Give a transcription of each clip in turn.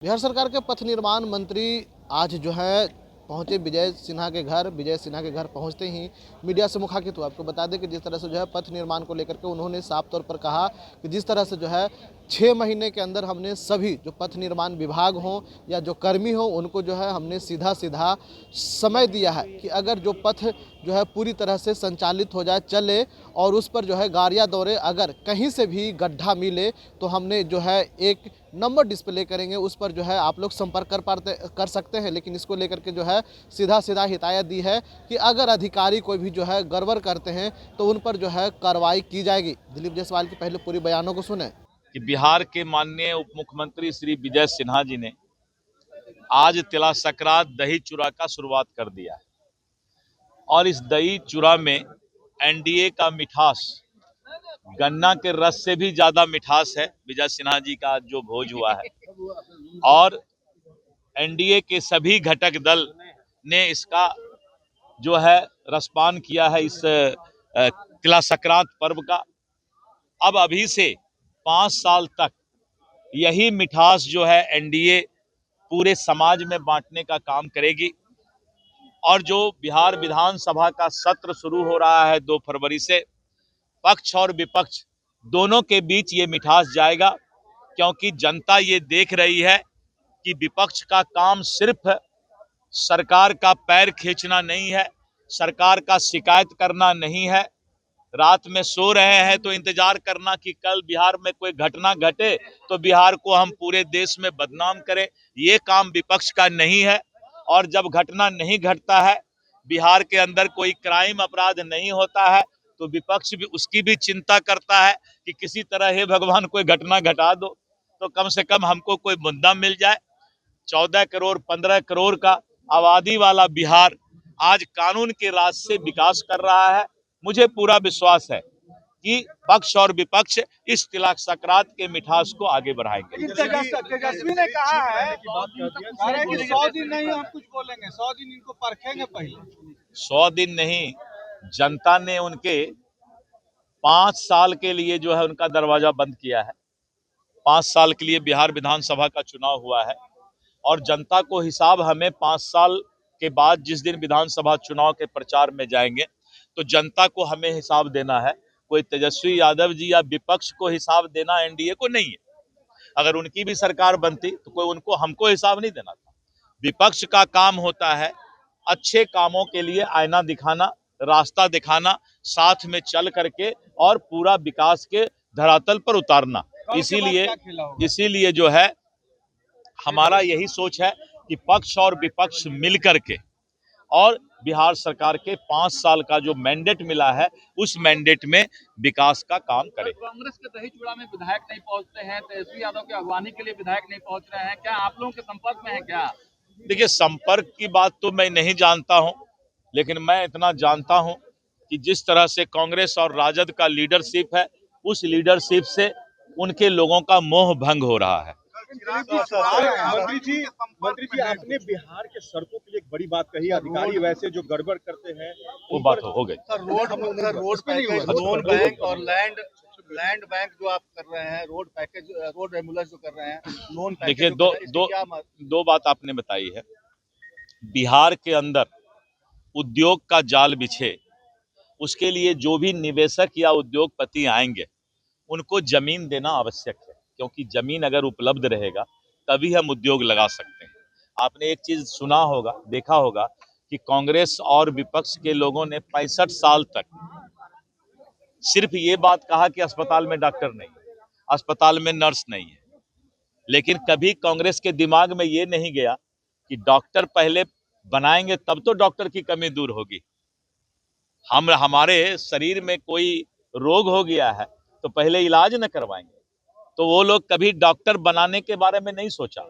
बिहार सरकार के पथ निर्माण मंत्री आज जो है पहुंचे विजय सिन्हा के घर। विजय सिन्हा के घर पहुंचते ही मीडिया से मुखातिब हुआ। आपको बता दें कि जिस तरह से जो है पथ निर्माण को लेकर के उन्होंने साफ तौर पर कहा कि जिस तरह से जो है 6 महीने के अंदर हमने सभी जो पथ निर्माण विभाग हों या जो कर्मी हों उनको जो है हमने सीधा सीधा समय दिया है कि अगर जो पथ जो है पूरी तरह से संचालित हो जाए, चले और उस पर जो है गाड़ियाँ दौड़े, अगर कहीं से भी गड्ढा मिले तो हमने जो है एक नंबर डिस्प्ले करेंगे, उस पर जो है आप लोग संपर्क कर सकते हैं। लेकिन इसको लेकर के जो है सीधा सीधा हिदायत दी है कि अगर अधिकारी कोई भी जो है गड़बड़ करते हैं तो उन पर जो है कार्रवाई की जाएगी। दिलीप जायसवाल की पहले पूरी बयानों को सुने। कि बिहार के माननीय उप मुख्यमंत्री श्री विजय सिन्हा जी ने आज तिला संक्रांत दही चूड़ा का शुरुआत कर दिया है और इस दही चूड़ा में एनडीए का मिठास, गन्ना के रस से भी ज्यादा मिठास है। विजय सिन्हा जी का जो भोज हुआ है और एनडीए के सभी घटक दल ने इसका जो है रसपान किया है इस तिला संक्रांत पर्व का। अब अभी से 5 साल तक यही मिठास जो है एनडीए पूरे समाज में बांटने का काम करेगी और जो बिहार विधानसभा का सत्र शुरू हो रहा है 2 फरवरी से, पक्ष और विपक्ष दोनों के बीच ये मिठास जाएगा, क्योंकि जनता ये देख रही है कि विपक्ष का काम सिर्फ सरकार का पैर खींचना नहीं है, सरकार का शिकायत करना नहीं है, रात में सो रहे हैं तो इंतजार करना कि कल बिहार में कोई घटना घटे तो बिहार को हम पूरे देश में बदनाम करें। ये काम विपक्ष का नहीं है। और जब घटना नहीं घटता है, बिहार के अंदर कोई क्राइम अपराध नहीं होता है, तो विपक्ष भी उसकी भी चिंता करता है कि किसी तरह हे भगवान कोई घटना घटा दो तो कम से कम हमको कोई मुद्दा मिल जाए। 14 करोड़ 15 करोड़ का आबादी वाला बिहार आज कानून के राज से विकास कर रहा है। मुझे पूरा विश्वास है कि पक्ष और विपक्ष इस तिला संक्रांत के मिठास को आगे बढ़ाएंगे। तेजस्वी ने कहा है कि 100 दिन नहीं हम कुछ बोलेंगे, 100 दिन इनको परखेंगे पहले। 100 दिन नहीं, जनता ने उनके 5 साल के लिए जो है उनका दरवाजा बंद किया है। 5 साल के लिए बिहार विधानसभा का चुनाव हुआ है और जनता को हिसाब हमें 5 साल के बाद जिस दिन विधानसभा चुनाव के प्रचार में जाएंगे तो जनता को हमें हिसाब देना है। कोई तेजस्वी यादव जी या विपक्ष को हिसाब देना एनडीए को नहीं है। अगर उनकी भी सरकार बनती तो कोई हमको हिसाब नहीं देना था। विपक्ष का काम होता है अच्छे कामों के लिए आईना दिखाना, रास्ता दिखाना, साथ में चल करके और पूरा विकास के धरातल पर उतारना। इसीलिए जो है हमारा यही सोच है कि पक्ष और विपक्ष मिल करके और बिहार सरकार के 5 साल का जो मैंडेट मिला है उस मैंडेट में विकास का काम करे। कांग्रेस के दही चूड़ा में विधायक नहीं पहुंचते हैं, तेजस्वी यादव की अगवानी के लिए विधायक नहीं पहुंच रहे हैं, क्या आप लोगों के संपर्क में है क्या? देखिए, संपर्क की बात तो मैं नहीं जानता हूं, लेकिन मैं इतना जानता हूं कि जिस तरह से कांग्रेस और राजद का लीडरशिप है, उस लीडरशिप से उनके लोगों का मोह भंग हो रहा है। मंत्री जी आपने बिहार के सड़कों के लिए एक बड़ी बात कही, अधिकारी वैसे जो गड़बड़ करते हैं वो बात हो गई। रोड पैकेज, लोन बैंक और लैंड बैंक जो आप कर रहे हैं, रोड पैकेज, रोड एम्बुलेंस जो कर रहे हैं, लोन पैकेज। देखिए, दो बात आपने बताई है। बिहार के अंदर उद्योग का जाल बिछे, उसके लिए जो भी निवेशक या उद्योगपति आएंगे उनको जमीन देना आवश्यक है, क्योंकि जमीन अगर उपलब्ध रहेगा तभी हम उद्योग लगा सकते हैं। आपने एक चीज सुना होगा, देखा होगा कि कांग्रेस और विपक्ष के लोगों ने 65 साल तक सिर्फ ये बात कहा कि अस्पताल में डॉक्टर नहीं है, अस्पताल में नर्स नहीं है, लेकिन कभी कांग्रेस के दिमाग में ये नहीं गया कि डॉक्टर पहले बनाएंगे तब तो डॉक्टर की कमी दूर होगी। हमारे शरीर में कोई रोग हो गया है तो पहले इलाज न करवाएंगे, तो वो लोग कभी डॉक्टर बनाने के बारे में नहीं सोचा,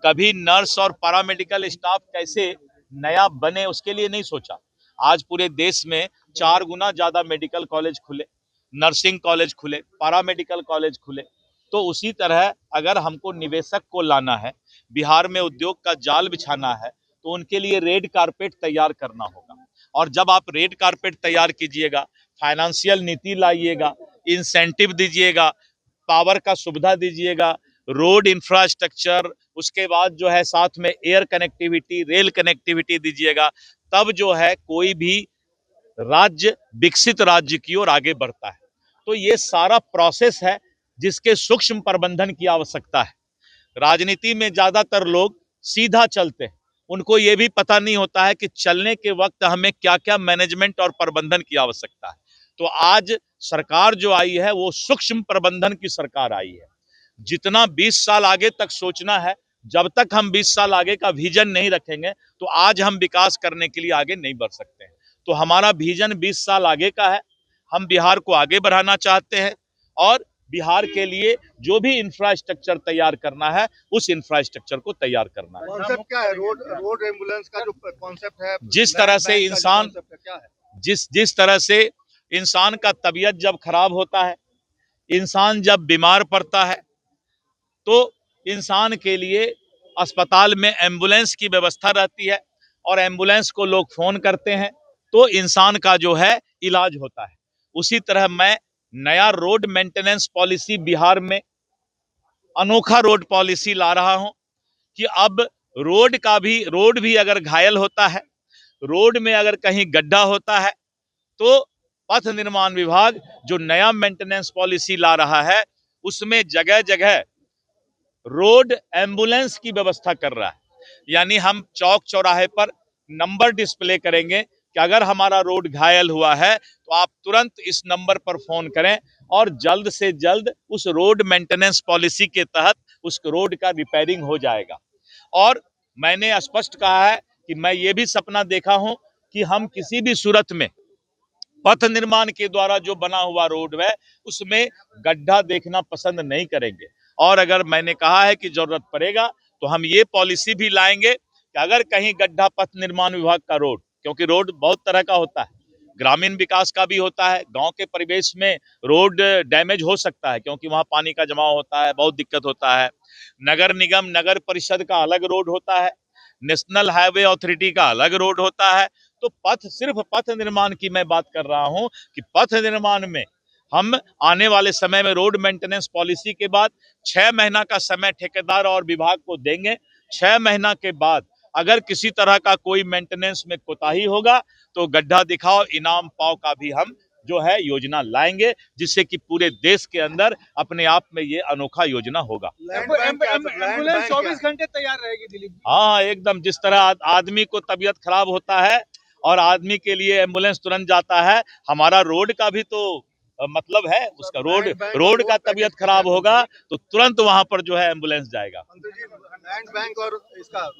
कभी नर्स और पैरामेडिकल स्टाफ कैसे नया बने उसके लिए नहीं सोचा। आज पूरे देश में 4 गुना ज्यादा मेडिकल कॉलेज खुले, नर्सिंग कॉलेज खुले, पैरामेडिकल कॉलेज खुले। तो उसी तरह अगर हमको निवेशक को लाना है, बिहार में उद्योग का जाल बिछाना है, तो उनके लिए रेड कारपेट तैयार करना होगा। और जब आप रेड कारपेट तैयार कीजिएगा, फाइनेंशियल नीति लाइएगा, इंसेंटिव दीजिएगा, पावर का सुविधा दीजिएगा, रोड इंफ्रास्ट्रक्चर, उसके बाद जो है साथ में एयर कनेक्टिविटी, रेल कनेक्टिविटी दीजिएगा, तब जो है कोई भी राज्य विकसित राज्य की ओर आगे बढ़ता है। तो ये सारा प्रोसेस है जिसके सूक्ष्म प्रबंधन की आवश्यकता है। राजनीति में ज्यादातर लोग सीधा चलते हैं, उनको ये भी पता नहीं होता है कि चलने के वक्त हमें क्या क्या मैनेजमेंट और प्रबंधन की आवश्यकता है। तो आज सरकार जो आई है वो सूक्ष्म प्रबंधन की सरकार आई है। जितना 20 साल आगे तक सोचना है, जब तक हम 20 साल आगे का विजन नहीं रखेंगे तो आज हम विकास करने के लिए आगे नहीं बढ़ सकते हैं। तो हमारा विजन 20 साल आगे का है। हम बिहार को आगे बढ़ाना चाहते हैं और बिहार के लिए जो भी इंफ्रास्ट्रक्चर तैयार करना है उस इंफ्रास्ट्रक्चर को तैयार करना है। कॉन्सेप्ट क्या है? रोड एम्बुलेंस का जो कॉन्सेप्ट है, जिस तरह से इंसान क्या है? जिस तरह से इंसान का तबीयत जब खराब होता है, इंसान जब बीमार पड़ता है, तो इंसान के लिए अस्पताल में एम्बुलेंस की व्यवस्था रहती है और एम्बुलेंस को लोग फोन करते हैं तो इंसान का जो है इलाज होता है। उसी तरह मैं नया रोड मेंटेनेंस पॉलिसी बिहार में अनोखा रोड पॉलिसी ला रहा हूं कि अब रोड भी अगर घायल होता है, रोड में अगर कहीं गड्ढा होता है, तो पथ निर्माण विभाग जो नया मेंटेनेंस पॉलिसी ला रहा है उसमें जगह जगह रोड एम्बुलेंस की व्यवस्था कर रहा है। यानी हम चौक चौराहे पर नंबर डिस्प्ले करेंगे कि अगर हमारा रोड घायल हुआ है तो आप तुरंत इस नंबर पर फोन करें और जल्द से जल्द उस रोड मेंटेनेंस पॉलिसी के तहत उस रोड का रिपेयरिंग हो जाएगा। और मैंने स्पष्ट कहा है कि मैं ये भी सपना देखा हूं कि हम किसी भी सूरत में पथ निर्माण के द्वारा जो बना हुआ रोड है उसमें गड्ढा देखना पसंद नहीं करेंगे। और अगर मैंने कहा है कि जरूरत पड़ेगा तो हम ये पॉलिसी भी लाएंगे कि अगर कहीं गड्ढा पथ निर्माण विभाग का रोड, क्योंकि रोड बहुत तरह का होता है, ग्रामीण विकास का भी होता है, गांव के परिवेश में रोड डैमेज हो सकता है क्योंकि वहां पानी का जमाव होता है, बहुत दिक्कत होता है। नगर निगम नगर परिषद का अलग रोड होता है, नेशनल हाईवे अथॉरिटी का अलग रोड होता है। तो सिर्फ पथ निर्माण की मैं बात कर रहा हूं कि पथ निर्माण में हम आने वाले समय में रोड मेंटेनेंस पॉलिसी के बाद 6 महीना का समय ठेकेदार और विभाग को देंगे। 6 महीना के बाद अगर किसी तरह का कोई मेंटेनेंस में कोताही होगा तो गड्ढा दिखाओ इनाम पाओ का भी हम जो है योजना लाएंगे, जिससे कि पूरे देश के अंदर अपने आप में ये अनोखा योजना होगा। एम्बुलेंस 24 घंटे तैयार रहेगी दिलीप। हाँ, एकदम। जिस तरह आदमी को तबीयत खराब होता है और आदमी के लिए एम्बुलेंस तुरंत जाता है, हमारा रोड का भी तो मतलब है, उसका रोड का तबीयत खराब होगा तो तुरंत वहां पर जो है एम्बुलेंस जाएगा। लैंड बैंक और इसका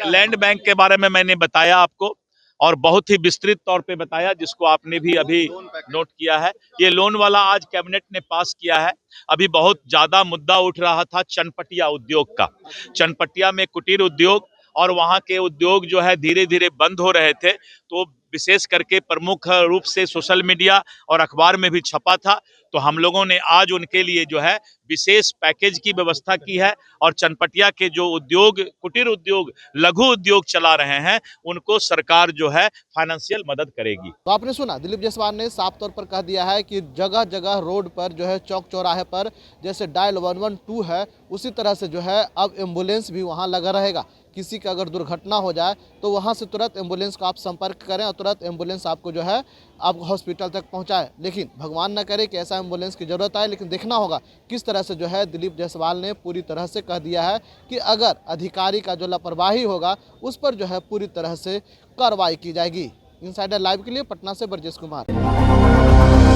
लैंड बैंक के बारे में मैंने बताया आपको और बहुत ही विस्तृत तौर पे बताया, जिसको आपने भी अभी नोट किया है। ये लोन वाला आज कैबिनेट ने पास किया है। अभी बहुत ज्यादा मुद्दा उठ रहा था चनपटिया उद्योग का। चनपटिया में कुटीर उद्योग और वहां के उद्योग जो है धीरे धीरे बंद हो रहे थे, तो विशेष करके प्रमुख रूप से सोशल मीडिया और अखबार में भी छपा था। तो हम लोगों ने आज उनके लिए जो है विशेष पैकेज की व्यवस्था की है और चनपटिया के जो उद्योग, कुटीर उद्योग, लघु उद्योग चला रहे हैं, उनको सरकार जो है फाइनेंशियल मदद करेगी। तो आपने सुना, दिलीप जायसवाल ने साफ तौर पर कह दिया है कि जगह जगह रोड पर जो है चौक चौराहे पर जैसे डायल 112 है उसी तरह से जो है अब एम्बुलेंस भी वहाँ लगा रहेगा। किसी का अगर दुर्घटना हो जाए तो वहाँ से तुरंत एम्बुलेंस का आप संपर्क करें और तुरंत एम्बुलेंस आपको जो है आप हॉस्पिटल तक पहुँचाए। लेकिन भगवान न करे कि ऐसा एम्बुलेंस की ज़रूरत आए, लेकिन देखना होगा किस तरह से जो है दिलीप जायसवाल ने पूरी तरह से कह दिया है कि अगर अधिकारी का जो लापरवाही होगा उस पर जो है पूरी तरह से कार्रवाई की जाएगी। इनसाइडर लाइव के लिए पटना से ब्रजेश कुमार।